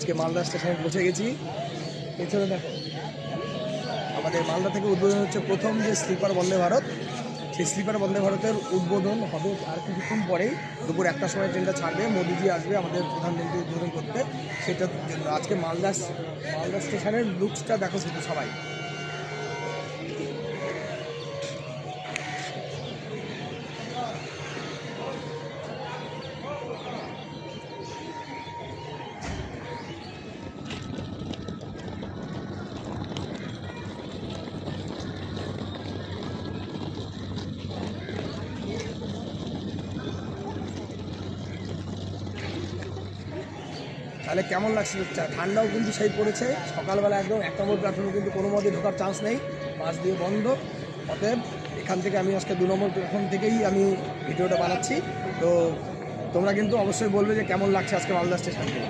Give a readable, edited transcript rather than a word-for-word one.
আজকে মালদা স্টেশনে পৌঁছে গেছি। এছাড়া দেখো আমাদের মালদা থেকে উদ্বোধন হচ্ছে প্রথম যে স্লিপার বন্দে ভারত, সেই স্লিপার বন্দে ভারতের উদ্বোধন হবে আর কিছুক্ষণ পরেই। দুপুর 1টার সময় ট্রেনটা ছাড়বে, মোদিজি আসবে আমাদের প্রধানমন্ত্রী উদ্বোধন করতে। সেটার জন্য আজকে মালদা স্টেশনের লুকসটা দেখো শুধু সবাই। তাহলে কেমন লাগছে? ঠান্ডাও কিন্তু সেই পড়েছে, সকালবেলা একদম 1 নম্বর প্ল্যাটফর্মে কিন্তু কোনো মতে ঢোকার চান্স নেই, পাশ দিয়ে বন্ধ। অতএব এখান থেকে আমি আজকে 2 নম্বর প্ল্যাটফর্ম থেকেই আমি ভিডিওটা বানাচ্ছি। তো তোমরা কিন্তু অবশ্যই বলবে যে কেমন লাগছে আজকে মালদা স্টেশন থেকে।